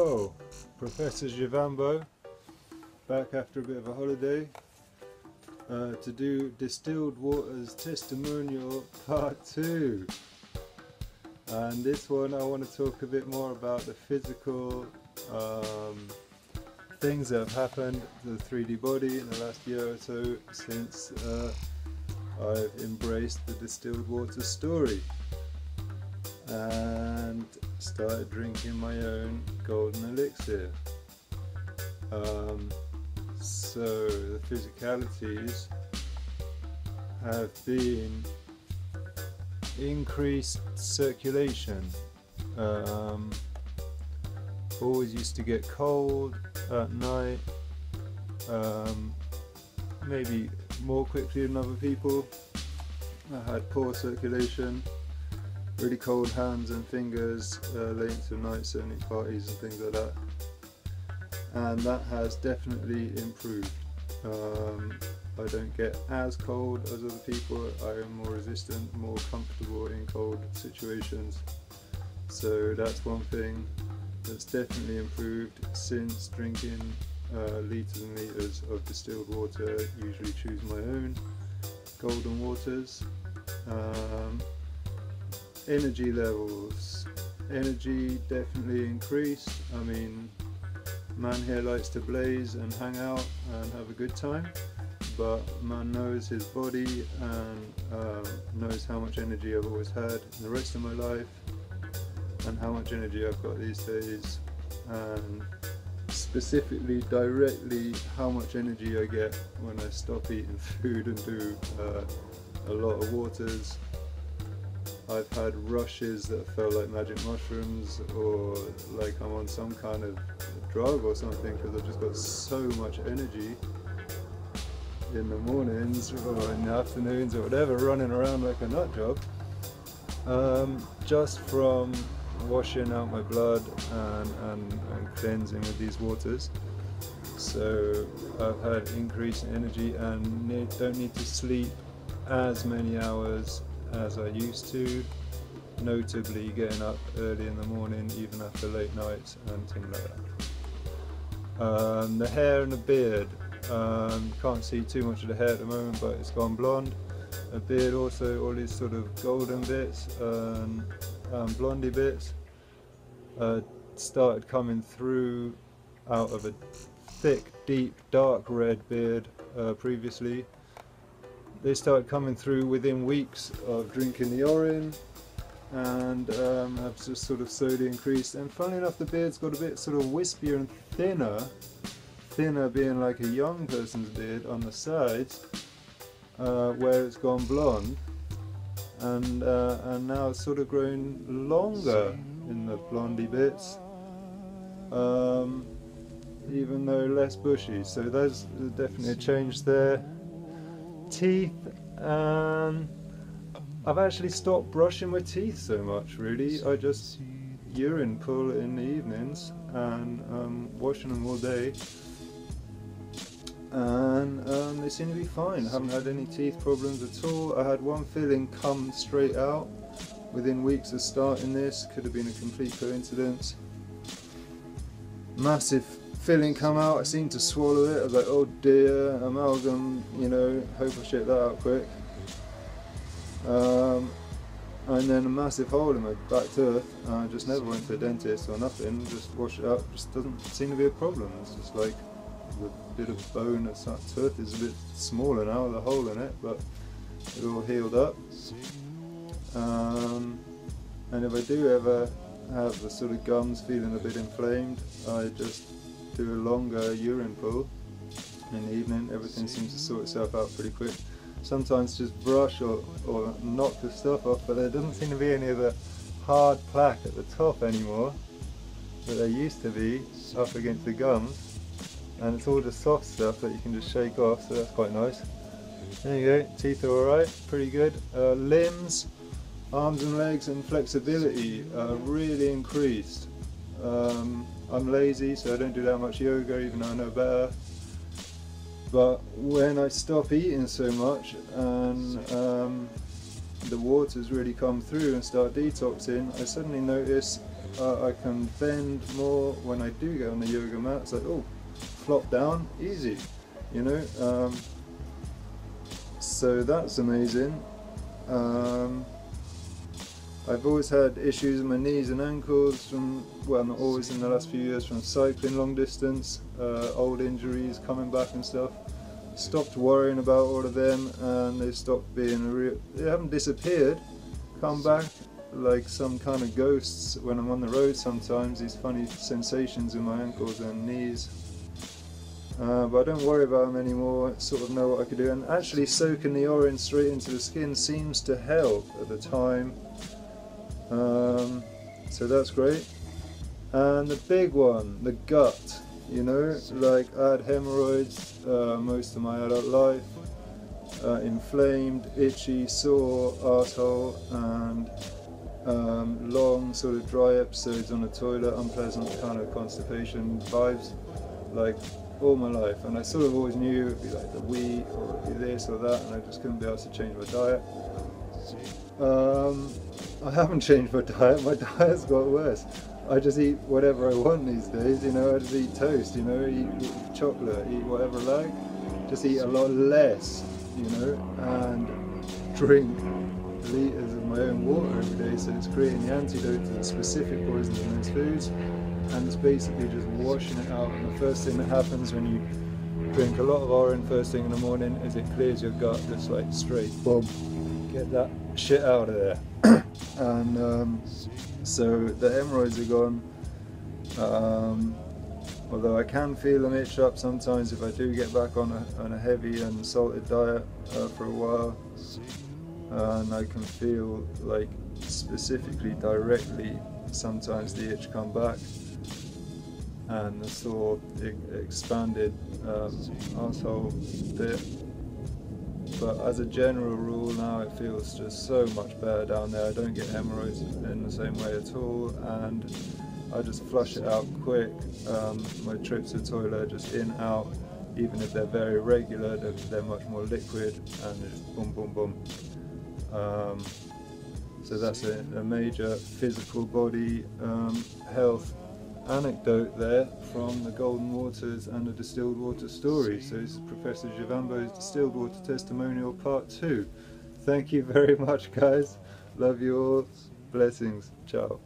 Yo, Professor Zhivambo, back after a bit of a holiday to do Distilled Water's Testimonial Part 2. And this one I want to talk a bit more about the physical things that have happened to the 3D body in the last year or so since I've embraced the distilled water story and started drinking my own golden elixir. So the physicalities have been increased circulation. Always used to get cold at night, maybe more quickly than other people. I had poor circulation, really cold hands and fingers late into the night, certainly parties and things like that, and that has definitely improved. I don't get as cold as other people. I am more resistant, more comfortable in cold situations, so that's one thing that's definitely improved since drinking litres and litres of distilled water. Usually choose my own golden waters. Energy levels, energy definitely increased. I mean, man here likes to blaze and hang out and have a good time, but man knows his body and knows how much energy I've always had in the rest of my life and how much energy I've got these days, and specifically directly how much energy I get when I stop eating food and do a lot of waters. I've had rushes that felt like magic mushrooms, or like I'm on some kind of drug or something, because I've just got so much energy in the mornings or in the afternoons or whatever, running around like a nut job, just from washing out my blood and cleansing with these waters. So I've had increased energy and don't need to sleep as many hours as I used to, notably getting up early in the morning even after late nights and things like that. The hair and the beard, you can't see too much of the hair at the moment, but it's gone blonde. A beard also, all these sort of golden bits and blondie bits started coming through out of a thick, deep, dark red beard previously. They started coming through within weeks of drinking the orange, and have just sort of slowly increased. And funnily enough, the beard's got a bit sort of wispier and thinner being like a young person's beard on the sides, where it's gone blonde, and now it's sort of grown longer in the blondie bits, even though less bushy. So there's definitely a change there. Teeth, I've actually stopped brushing my teeth so much, really. I just urine pull in the evenings and washing them all day, and they seem to be fine. I haven't had any teeth problems at all. I had one filling come straight out within weeks of starting this. Could have been a complete coincidence. Massive filling come out, I seemed to swallow it. I was like, oh dear, amalgam, you know, hope I shit that out quick. And then a massive hole in my back tooth. I just never went to a dentist or nothing, just washed it out. Just doesn't seem to be a problem. It's just like the bit of bone that's that tooth is a bit smaller now with a hole in it, but it all healed up. And if I do ever have the sort of gums feeling a bit inflamed, I just do a longer urine pull in the evening. Everything seems to sort itself out pretty quick. Sometimes just brush or knock the stuff off, but there doesn't seem to be any of the hard plaque at the top anymore that there used to be up against the gums, and it's all the soft stuff that you can just shake off, so that's quite nice. There you go, teeth are alright, pretty good. Limbs, arms and legs and flexibility really increased. I'm lazy, so I don't do that much yoga, even though I know better. But when I stop eating so much and the waters really come through and start detoxing, I suddenly notice I can bend more when I do get on the yoga mat. It's like, oh, flop down, easy, you know. So that's amazing. I've always had issues with my knees and ankles from, well, not always, in the last few years, from cycling long distance, old injuries coming back and stuff. Stopped worrying about all of them, and they stopped being they haven't disappeared, come back like some kind of ghosts when I'm on the road sometimes, these funny sensations in my ankles and knees. But I don't worry about them anymore, I sort of know what I can do, and actually soaking the orange straight into the skin seems to help at the time. So that's great. And the big one, the gut, you know, like I had hemorrhoids most of my adult life, inflamed, itchy, sore arsehole, and long sort of dry episodes on the toilet, unpleasant kind of constipation vibes, like all my life. And I sort of always knew it would be like the wheat or it would be this or that, and I just couldn't be asked to change my diet. I haven't changed my diet's got worse. I just eat whatever I want these days, you know. I just eat toast, you know, eat chocolate, eat whatever I like, just eat a lot less, you know, and drink litres of my own water every day, so it's creating the antidote to the specific poisons in those foods, and it's basically just washing it out. And the first thing that happens when you drink a lot of orange first thing in the morning is it clears your gut, just like straight, boom, get that shit out of there. And so the hemorrhoids are gone, although I can feel them itch up sometimes if I do get back on a heavy and salted diet for a while, and I can feel, like, specifically directly sometimes the itch come back and the sore expanded arsehole bit. But as a general rule now, it feels just so much better down there. I don't get hemorrhoids in the same way at all, and I just flush it out quick. My trips to the toilet are just in, out, even if they're very regular, they're much more liquid, and they're just boom, boom, boom. So that's a major physical body health anecdote there from the Golden Waters and the Distilled Water story. So this is Professor Zhivambo's Distilled Water Testimonial Part 2. Thank you very much, guys. Love you all. Blessings. Ciao.